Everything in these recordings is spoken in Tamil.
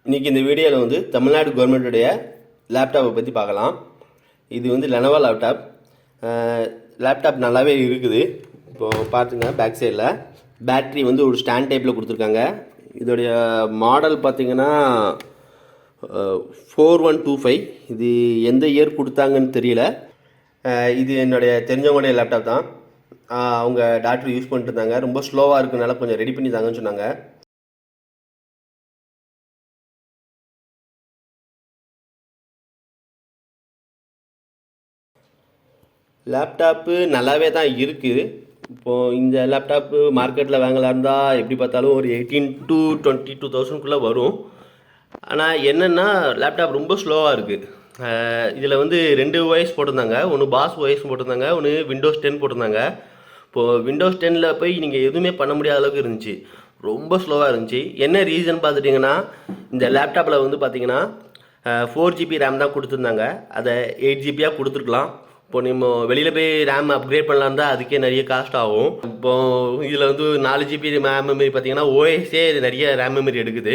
இன்றைக்கி இந்த வீடியோவில் வந்து தமிழ்நாடு கவர்மெண்ட்டுடைய லேப்டாப்பை பற்றி பார்க்கலாம். இது வந்து லெனோவோ லேப்டாப் நல்லாவே இருக்குது. இப்போது பார்த்துங்க, பேக் சைடில் பேட்ரி வந்து ஒரு ஸ்டாண்ட் டைப்பில் கொடுத்துருக்காங்க. இதோடைய மாடல் பார்த்திங்கன்னா 4125. இது எந்த இயர் கொடுத்தாங்கன்னு தெரியல. இது என்னுடைய தெரிஞ்சவங்களுடைய லேப்டாப் தான். அவங்க டாக்டர் யூஸ் பண்ணிட்டு இருந்தாங்க. ரொம்ப ஸ்லோவாக இருக்குனால கொஞ்சம் ரெடி பண்ணி தாங்கன்னு சொன்னாங்க. லேப்டாப்பு நல்லாவே தான் இருக்குது. இப்போது இந்த லேப்டாப்பு மார்க்கெட்டில் வாங்கலாம் இருந்தால் எப்படி பார்த்தாலும் ஒரு 18 to 22,000 வரும். ஆனால் என்னென்னா லேப்டாப் ரொம்ப ஸ்லோவாக இருக்குது. இதில் வந்து 2 OS போட்டிருந்தாங்க. ஒன்று பாஸ் OS போட்டிருந்தாங்க, ஒன்று விண்டோஸ் 10 போட்டிருந்தாங்க. இப்போது விண்டோஸ் 10 போய் நீங்கள் எதுவுமே பண்ண முடியாத அளவுக்கு இருந்துச்சு. ரொம்ப ஸ்லோவாக இருந்துச்சு. என்ன ரீசன் பார்த்துட்டிங்கன்னா, இந்த லேப்டாப்பில் வந்து பார்த்தீங்கன்னா 4GB ரேம் தான் கொடுத்துருந்தாங்க. அதை 8GB கொடுத்துருக்கலாம். இப்போ நம்ம வெளியில் போய் ரேம் அப்கிரேட் பண்ணலாம் தான் அதுக்கே நிறைய காஸ்ட் ஆகும். இப்போது இதில் வந்து 4GB ரேம் மெமரி பார்த்தீங்கன்னா ஓஎஸ்ஏ நிறைய ரேம் மெமரி எடுக்குது.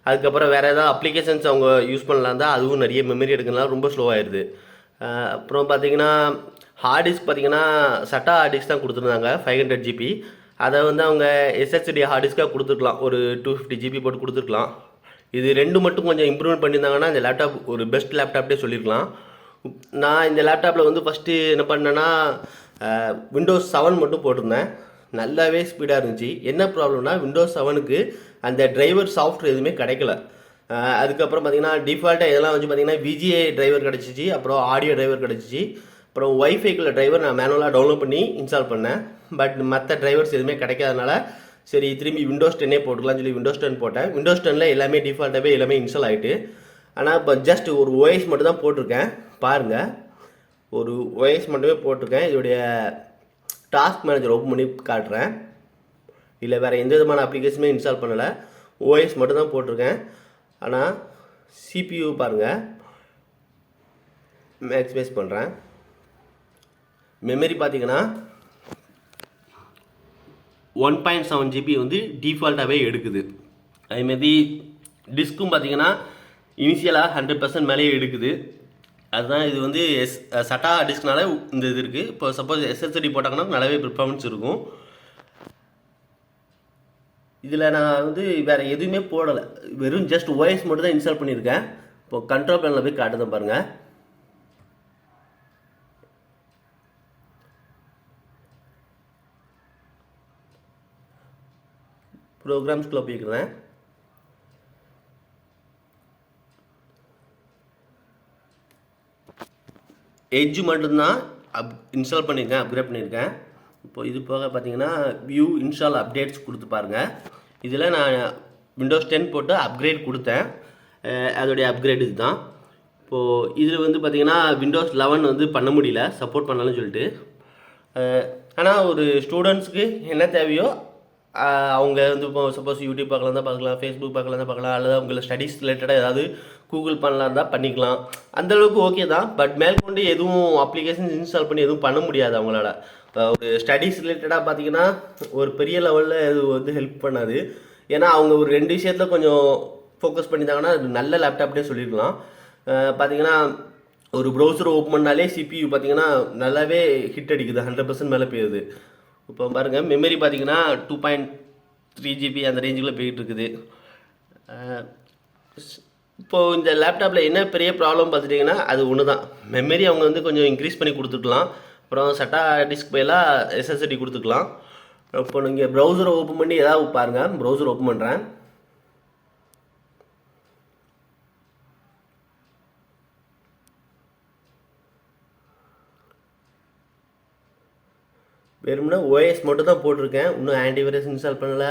அதுக்கப்புறம் வேறு ஏதாவது அப்ளிகேஷன்ஸ் அவங்க யூஸ் பண்ணலாம் தான் அதுவும் நிறைய மெமரி எடுக்கிறதுனால ரொம்ப ஸ்லோவாகிடுது. அப்புறம் பார்த்தீங்கன்னா ஹார்ட் டிஸ்க் பார்த்தீங்கன்னா சட்டா ஹார்ட் டிஸ்க் தான் கொடுத்துருந்தாங்க 500GB. அதை வந்து அவங்க எஸ்எஸ்டி ஹார்ட் டிஸ்க்காக கொடுத்துருக்கலாம், ஒரு 250GB போட்டு கொடுத்துருக்கலாம். இது ரெண்டு மட்டும் கொஞ்சம் இம்ப்ரூவ்மெண்ட் பண்ணியிருந்தாங்கன்னா இந்த லேப்டாப் ஒரு பெஸ்ட் லேப்டாப்டே சொல்லியிருக்கலாம். நான் இந்த லேப்டாப்பில் வந்து ஃபஸ்ட்டு என்ன பண்ணேன்னா விண்டோஸ் 7 மட்டும் போட்டிருந்தேன். நல்லாவே ஸ்பீடாக இருந்துச்சு. என்ன ப்ராப்ளம்னா விண்டோஸ் 7க்கு அந்த டிரைவர் சாஃப்ட்வேர் எதுவுமே கிடைக்கல. அதுக்கப்புறம் பார்த்தீங்கன்னா டிஃபால்ட்டாக இதெல்லாம் வந்து பார்த்தீங்கன்னா விஜிஏ டிரைவர் கிடச்சிச்சு, அப்புறம் ஆடியோ டிரைவர் கிடச்சிச்சு, அப்புறம் ஒய்ஃபைக்குள்ள டிரைவர் நான் மேனுவலாக டவுன்லோட் பண்ணி இன்ஸ்டால் பண்ணேன். பட் மற்ற டிரைவர்ஸ் எதுவுமே கிடைக்காதனால சரி திரும்பி விண்டோஸ் 10 போட்டுக்கலாம்னு சொல்லி விண்டோஸ் 10 போட்டேன். விண்டோஸ் 10 எல்லாமே டிஃபால்ட்டாகவே எல்லாமே இன்ஸ்டால் ஆகிட்டு. ஆனால் இப்போ ஜஸ்ட் ஒரு ஓஎஸ் மட்டும் தான் போட்டிருக்கேன். பாருங்கள், ஒரு ஓஎஸ் மட்டுமே போட்டிருக்கேன். இதோடைய டாஸ்க் மேனேஜர் ஓப்பன் பண்ணி காட்டுறேன். இல்லை வேறு எந்த விதமான அப்ளிகேஷனுமே இன்ஸ்டால் பண்ணலை, ஓஎஸ் மட்டும் தான் போட்டிருக்கேன். ஆனால் சிபியூ பாருங்கள், மேக்ஸிமைஸ் பண்ணுறேன். மெமரி பார்த்தீங்கன்னா 1.7GB வந்து டிஃபால்ட்டாகவே எடுக்குது. அதேமாரி டிஸ்க்கும் பார்த்தீங்கன்னா இனிஷியலாக 100% மேலேயே எடுக்குது. அதுதான் இது வந்து சட்டா டிஸ்க்னால இந்த இது இருக்குது. இப்போ சப்போஸ் எஸ்எஸ்டி போட்டாங்கன்னா நல்லாவே பெர்ஃபார்மன்ஸ் இருக்கும். இதில் நான் வந்து வேறு எதுவுமே போடலை, வெறும் ஜஸ்ட் ஓஎஸ் மட்டும் தான் இன்ஸ்டால் பண்ணியிருக்கேன். இப்போ கண்ட்ரோல் பேனில் போய் காட்டுதான் பாருங்கள். ப்ரோக்ராம்ஸ்குள்ளே போய்க்கிறேன். எட்ஜ் மட்டும்தான் இன்ஸ்டால் பண்ணியிருக்கேன், அப்கிரேட் பண்ணியிருக்கேன். இப்போ இது போக பார்த்தீங்கன்னா வியூ இன்ஸ்டால் அப்டேட்ஸ் கொடுத்து பாருங்கள். இதில் நான் விண்டோஸ் 10 போட்டு அப்கிரேட் கொடுத்தேன். அதோடைய அப்கிரேட் இது தான். இப்போது இதில் வந்து பார்த்தீங்கன்னா விண்டோஸ் 11 வந்து பண்ண முடியல, சப்போர்ட் பண்ணலாம்னு சொல்லிட்டு. ஆனால் ஒரு ஸ்டூடெண்ட்ஸுக்கு என்ன தேவையோ அவங்க வந்து இப்போ சப்போஸ் யூடியூப் பார்க்கலாம் தான் பார்க்கலாம், ஃபேஸ்புக் பார்க்கலாம் தான் பார்க்கலாம், அல்லது அவங்கள ஸ்டடீஸ் ரிலேட்டடாக ஏதாவது கூகுள் பண்ணலாம் தான் பண்ணிக்கலாம். அந்தளவுக்கு ஓகே தான். பட் மேற்கொண்டு எதுவும் அப்ளிகேஷன்ஸ் இன்ஸ்டால் பண்ணி எதுவும் பண்ண முடியாது அவங்களால. ஒரு ஸ்டடீஸ் ரிலேட்டடாக பார்த்தீங்கன்னா ஒரு பெரிய லெவலில் இது வந்து ஹெல்ப் பண்ணாது. ஏன்னா அவங்க ஒரு 2 விஷயத்தில் கொஞ்சம் ஃபோக்கஸ் பண்ணிட்டாங்கன்னா அது நல்ல லேப்டாப்டே சொல்லியிருக்கலாம். பார்த்தீங்கன்னா ஒரு ப்ரௌசர் ஓப்பன் பண்ணாலே சிபியூ பார்த்தீங்கன்னா நல்லாவே ஹிட் அடிக்குது, 100% மேலே போயிடுது. இப்போ பாருங்கள், மெமரி பார்த்தீங்கன்னா 2.3GB அந்த ரேஞ்சுக்குள்ளே போயிட்டு இருக்குது. இப்போது இந்த லேப்டாப்பில் என்ன பெரிய ப்ராப்ளம் பார்த்துட்டிங்கன்னா அது ஒன்று தான். மெமரி அவங்க வந்து கொஞ்சம் இன்க்ரீஸ் பண்ணி கொடுத்துக்கலாம், அப்புறம் சட்டா டிஸ்க் பதிலாக எஸ்எஸ்டி கொடுத்துக்கலாம். இப்போ நீங்கள் ப்ரௌசரை ஓப்பன் பண்ணி ஏதாவது பாருங்கள். ப்ரௌசர் ஓப்பன் பண்ணுறேன். வெறும்னா ஓஎஸ் மட்டும் தான் போட்டிருக்கேன். இன்னும் ஆன்டிவைரஸ் இன்ஸ்டால் பண்ணலை,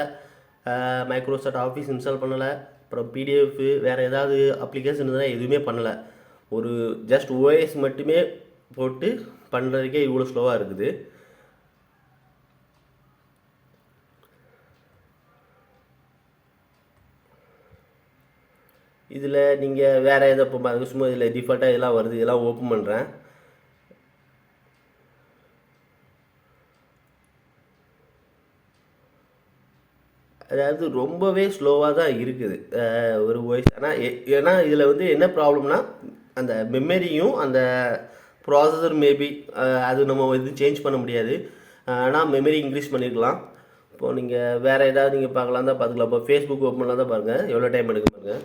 மைக்ரோசாஃப்ட் ஆஃபீஸ் இன்ஸ்டால் பண்ணலை, அப்புறம் பிடிஎஃப் வேறு ஏதாவது அப்ளிகேஷன் தான் எதுவுமே பண்ணலை. ஒரு ஜஸ்ட் ஓஎஸ் மட்டுமே போட்டு பண்ணுறதுக்கே இவ்வளோ ஸ்லோவாக இருக்குது. இதில் நீங்கள் வேறு எதை இப்போ சும்மா இதில் டிஃபால்ட்டாக இதெல்லாம் வருது, இதெல்லாம் ஓப்பன் பண்ணுறேன். அதாவது ரொம்பவே ஸ்லோவாக தான் இருக்குது ஒரு வாய்ஸ். ஆனால் ஏன்னா இதில் வந்து என்ன ப்ராப்ளம்னா அந்த மெமரியும் அந்த ப்ராசஸர் மேபி அது நம்ம இது சேஞ்ச் பண்ண முடியாது. ஆனால் மெமரி இன்க்ரீஸ் பண்ணியிருக்கலாம். இப்போது நீங்கள் வேறு ஏதாவது நீங்கள் பார்க்கலாம் தான் பார்த்துக்கலாம். இப்போ ஃபேஸ்புக் ஓப்பன் பண்ணலாம் தான் பாருங்கள் எவ்வளோ டைம் எடுக்க பாருங்கள்.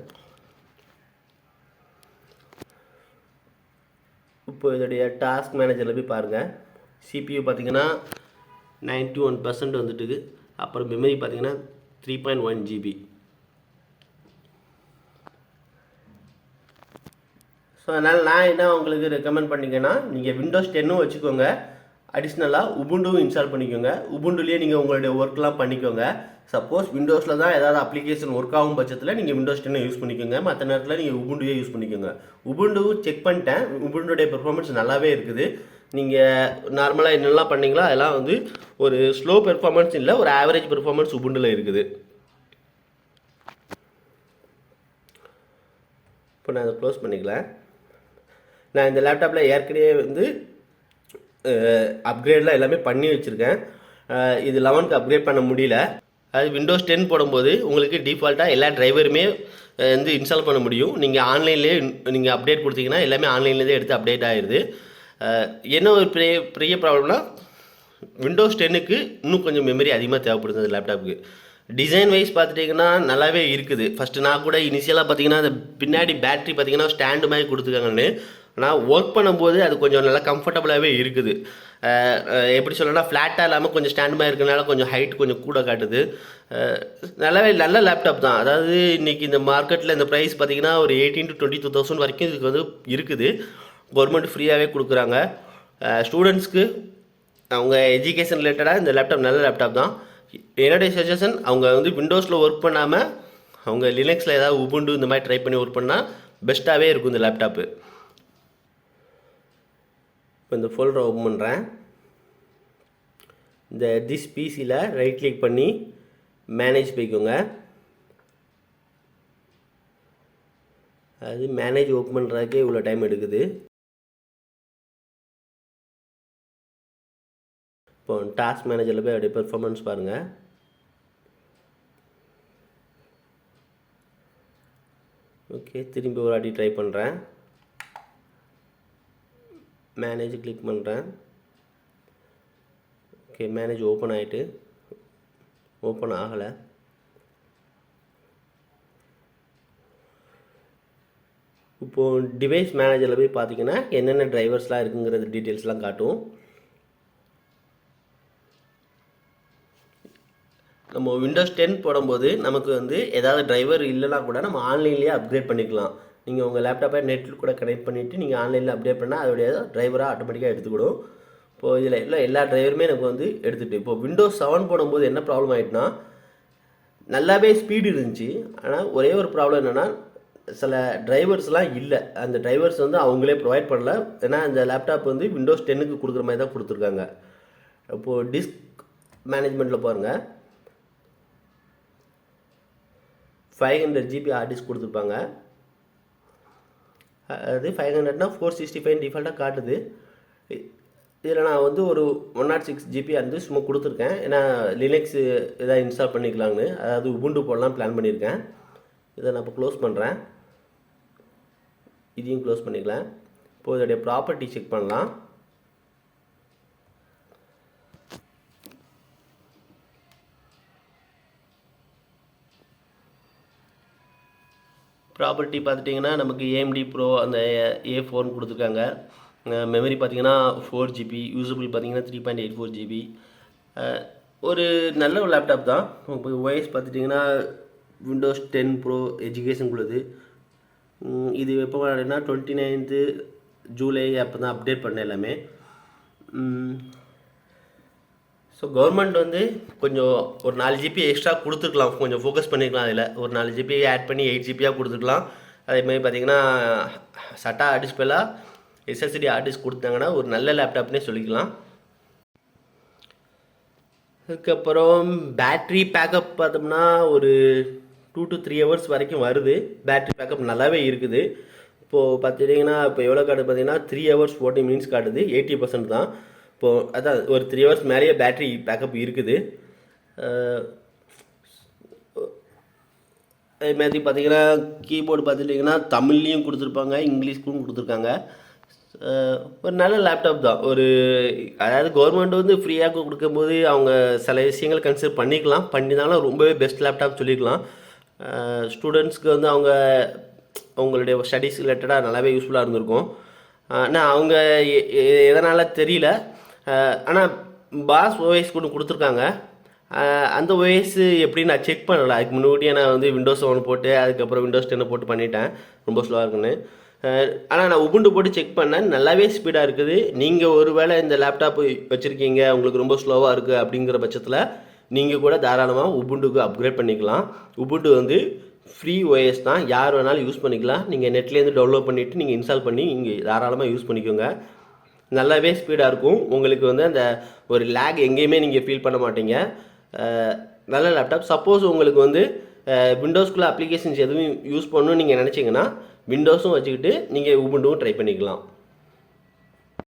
இப்போ இதோடைய டாஸ்க் மேனேஜரில் போய் பாருங்கள். சிபியூ பார்த்தீங்கன்னா 91% வந்துட்டுது. அப்புறம் மெமரி பார்த்தீங்கன்னா 3.1 GB. ஸோ அதனால் நான் என்ன உங்களுக்கு ரெக்கமெண்ட் பண்ணிங்கன்னா நீங்கள் விண்டோஸ் 10 வச்சுக்கோங்க. அடிஷ்னலாக உபுண்டுவும் இன்ஸ்டால் பண்ணிக்கோங்க. உபுண்டுலேயே நீங்கள் உங்களுடைய ஒர்க்லாம் பண்ணிக்கோங்க. சப்போஸ் விண்டோஸில் தான் ஏதாவது அப்ளிகேஷன் ஒர்க் ஆகும் பட்சத்தில் நீங்கள் விண்டோஸ் 10 யூஸ் பண்ணிக்கோங்க. மற்ற நேரத்தில் நீங்கள் உபுண்டுவே யூஸ் பண்ணிக்கோங்க. உபுண்டுவும் செக் பண்ணிட்டேன், உபுண்டுடைய பெர்ஃபார்மன்ஸ் நல்லாவே இருக்குது. நீங்கள் நார்மலாக என்னெல்லாம் பண்ணீங்களோ அதெல்லாம் வந்து ஒரு ஸ்லோ பெர்ஃபார்மன்ஸ் இல்லை, ஒரு ஆவரேஜ் பெர்ஃபார்மன்ஸ் உபுண்டில் இருக்குது. இப்போ நான் அதை க்ளோஸ் பண்ணிக்கலாம். நான் இந்த லேப்டாப்பில் ஏற்கனவே வந்து அப்கிரேட்லாம் எல்லாமே பண்ணி வச்சுருக்கேன். இது 11க்கு அப்கிரேட் பண்ண முடியல. அது விண்டோஸ் 10 போடும்போது உங்களுக்கு டிஃபால்ட்டாக எல்லா டிரைவருமே வந்து இன்ஸ்டால் பண்ண முடியும். நீங்கள் ஆன்லைன்லேயே நீங்கள் அப்டேட் கொடுத்தீங்கன்னா எல்லாமே ஆன்லைன்லேயே எடுத்து அப்டேட் ஆகிடுது. என்ன ஒரு பெரிய ப்ராப்ளம்னா விண்டோஸ் 10க்கு இன்னும் கொஞ்சம் மெமரி அதிகமாக தேவைப்படுது அந்த லேப்டாப்புக்கு. டிசைன் வைஸ் பார்த்துட்டிங்கன்னா நல்லாவே இருக்குது. ஃபஸ்ட்டு நான் கூட இனிஷியலாக பார்த்தீங்கன்னா அந்த பின்னாடி பேட்ரி பார்த்தீங்கன்னா ஸ்டாண்டு மாதிரி கொடுத்துருக்காங்கன்னு, ஆனால் ஒர்க் பண்ணும்போது அது கொஞ்சம் நல்லா கம்ஃபர்டபுளாகவே இருக்குது. எப்படி சொல்லணும்னா ஃப்ளாட்டாக இல்லாமல் கொஞ்சம் ஸ்டாண்டு மாதிரி இருக்கிறனால கொஞ்சம் ஹைட் கொஞ்சம் கூட காட்டுது. நல்ல லேப்டாப் தான். அதாவது இன்றைக்கி இந்த மார்க்கெட்டில் இந்த ப்ரைஸ் பார்த்திங்கன்னா ஒரு 18,000 to 22,000 வரைக்கும் இதுக்கு வந்து இருக்குது. கவர்மெண்ட் ஃப்ரீயாகவே கொடுக்குறாங்க. ஸ்டூடெண்ட்ஸ்க்கு அவங்க எஜுகேஷன் ரிலேட்டடாக இந்த லேப்டாப் நல்ல லேப்டாப் தான். என்னுடைய சஜஷன் அவங்க வந்து விண்டோஸில் ஒர்க் பண்ணாமல் அவங்க லினக்ஸில் ஏதாவது உபுண்டு இந்த மாதிரி ட்ரை பண்ணி ஒர்க் பண்ணால் பெஸ்ட்டாகவே இருக்கும் இந்த லேப்டாப்பு. இப்போ இந்த ஃபோல்டரை ஓப்பன் பண்ணுறேன். இந்த திஸ் பிசியில் ரைட் கிளிக் பண்ணி மேனேஜ் போய்க்கோங்க. அது மேனேஜ் ஓப்பன் பண்ணுறதுக்கே இவ்வளோ டைம் எடுக்குது. இப்போ டாஸ்க் மேனேஜரில் போய் அப்படியே பெர்ஃபார்மன்ஸ் பாருங்கள். ஓகே, திரும்பி ஒரு வாட்டி ட்ரை பண்ணுறேன். மேனேஜ் கிளிக் பண்ணுறேன். ஓகே, மேனேஜ் ஓப்பன் ஆகிட்டு ஓப்பன் ஆகலை. இப்போது டிவைஸ் மேனேஜரில் போய் பார்த்தீங்கன்னா என்னென்ன டிரைவர்ஸ்லாம் இருக்குங்கிறது டீட்டெயில்ஸ்லாம் காட்டும். நம்ம விண்டோஸ் 10 போடும்போது நமக்கு வந்து ஏதாவது டிரைவர் இல்லைனா கூட நம்ம ஆன்லைன்லேயே அப்கிரேட் பண்ணிக்கலாம். நீங்கள் உங்கள் லேப்டாப்பை நெட்டில் கூட கனெக்ட் பண்ணிவிட்டு நீங்கள் ஆன்லைனில் அப்டேட் பண்ணால் அதோடைய டிரைவராக ஆட்டோமேட்டிக்காக எடுத்துக்கிடும். இப்போது இதில் எல்லா டிரைவருமே எனக்கு வந்து எடுத்துகிட்டு இப்போது விண்டோஸ் 7 போடும்போது என்ன ப்ராப்ளம் ஆகிட்டுனா நல்லாவே ஸ்பீடு இருந்துச்சு. ஆனால் ஒரே ஒரு ப்ராப்ளம் என்னென்னா சில டிரைவர்ஸ்லாம் இல்லை. அந்த டிரைவர்ஸ் வந்து அவங்களே ப்ரொவைட் பண்ணல. ஏன்னா இந்த லேப்டாப் வந்து விண்டோஸ் 10க்கு கொடுக்குற மாதிரி தான் கொடுத்துருக்காங்க. இப்போது டிஸ்க் மேனேஜ்மெண்ட்டில் பாருங்கள், 500 GB ஹார்ட் டிஸ்க் கொடுத்துருப்பாங்க. அது 500னா 465 டிஃபால்ட்டாக காட்டுது. இதில் நான் வந்து ஒரு 106 GB வந்து சும்மா கொடுத்துருக்கேன். ஏன்னா லினக்ஸ் எதாவது இன்ஸ்டால் பண்ணிக்கலாம்னு, அதாவது உபுண்டு போடலாம் பிளான் பண்ணியிருக்கேன். இதை நான் இப்போ க்ளோஸ் பண்ணுறேன். இதையும் க்ளோஸ் பண்ணிக்கலாம். இப்போது இதோடைய ப்ராப்பர்ட்டி செக் பண்ணலாம். ப்ராப்பர்ட்டி பார்த்துட்டிங்கன்னா நமக்கு AMD ப்ரோ அந்த A4 கொடுத்துருக்காங்க. மெமரி பார்த்திங்கன்னா 4 GB, யூஸபிள் பார்த்திங்கன்னா 3.84 GB. ஒரு நல்ல ஒரு லேப்டாப் தான். இப்போ OS பார்த்துட்டிங்கன்னா விண்டோஸ் 10 ப்ரோ எஜுகேஷனுக்குள்ளது. இது எப்போ அப்படின்னா 29th ஜூலை அப்போ தான் அப்டேட் பண்ணேன் எல்லாமே. ஸோ கவர்மெண்ட் வந்து கொஞ்சம் ஒரு 4 GB எக்ஸ்ட்ரா கொடுத்துருக்கலாம், கொஞ்சம் ஃபோக்கஸ் பண்ணிக்கலாம். அதில் ஒரு 4 GB ஆட் பண்ணி 8 GB கொடுத்துருக்கலாம். அதேமாதிரி பார்த்திங்கன்னா சட்டா ஆர்டிஸ்ட் பேலாக SSD ஆர்டிஸ்ட் கொடுத்தாங்கன்னா ஒரு நல்ல லேப்டாப்னே சொல்லிக்கலாம். அதுக்கப்புறம் பேட்ரி பேக்கப் பார்த்தோம்னா ஒரு 2 to 3 hours வரைக்கும் வருது. பேட்ரி பேக்கப் நல்லாவே இருக்குது. இப்போது பார்த்துட்டிங்கன்னா இப்போ எவ்வளோ காட்டுது பார்த்தீங்கன்னா 3 hours 40 minutes காட்டுது. 80% தான். இப்போது அதான் ஒரு 3 hours மேலேயே பேட்ரி பேக்கப் இருக்குது. அதேமாதிரி பார்த்தீங்கன்னா கீபோர்டு பார்த்துட்டிங்கன்னா தமிழ்லேயும் கொடுத்துருப்பாங்க, இங்கிலீஷ்க்கும் கொடுத்துருக்காங்க. ஒரு நல்ல லேப்டாப் தான். அதாவது கவர்மெண்ட் வந்து ஃப்ரீயாக கொடுக்கும்போது அவங்க சில விஷயங்கள் கன்சிடர் பண்ணிக்கலாம், பண்ணினாலும் ரொம்பவே பெஸ்ட் லேப்டாப் சொல்லிக்கலாம். ஸ்டூடெண்ட்ஸ்க்கு வந்து அவங்களுடைய ஸ்டடீஸ் ரிலேட்டடாக நல்லாவே யூஸ்ஃபுல்லாக இருந்திருக்கும். ஆனால் அவங்க எதனால் தெரியல. ஆனால் பாஸ் ஓஎஸ் கூட கொடுத்துருக்காங்க. அந்த ஓஎஸ் எப்படி நான் செக் பண்ணலை. அதுக்கு முன்னாடியே நான் வந்து விண்டோஸ் 7 போட்டு அதுக்கப்புறம் விண்டோஸ் 10 போட்டு பண்ணிட்டேன், ரொம்ப ஸ்லோவாக இருக்குன்னு. ஆனால் நான் உபுண்டு போட்டு செக் பண்ணேன், நல்லாவே ஸ்பீடாக இருக்குது. நீங்கள் ஒரு வேளை இந்த லேப்டாப் வச்சுருக்கீங்க, உங்களுக்கு ரொம்ப ஸ்லோவாக இருக்குது அப்படிங்கிற பட்சத்தில் நீங்கள் கூட தாராளமாக உபுண்டுக்கு அப்கிரேட் பண்ணிக்கலாம். உபுண்டு வந்து ஃப்ரீ ஓஎஸ் தான், யார் வேணாலும் யூஸ் பண்ணிக்கலாம். நீங்கள் நெட்லேருந்து டவுன்லோட் பண்ணிவிட்டு நீங்கள் இன்ஸ்டால் பண்ணி நீங்கள் தாராளமாக யூஸ் பண்ணிக்கோங்க. நல்லாவே ஸ்பீடாக இருக்கும். உங்களுக்கு வந்து அந்த ஒரு லேக் எங்கேயுமே நீங்கள் ஃபீல் பண்ண மாட்டீங்க. நல்ல லேப்டாப். சப்போஸ் உங்களுக்கு வந்து விண்டோஸ்குள்ளே அப்ளிகேஷன்ஸ் எதுவும் யூஸ் பண்ணணும்னு நீங்கள் நினச்சிங்கன்னா விண்டோஸும் வச்சுக்கிட்டு நீங்கள் உபுண்டுவும் ட்ரை பண்ணிக்கலாம்.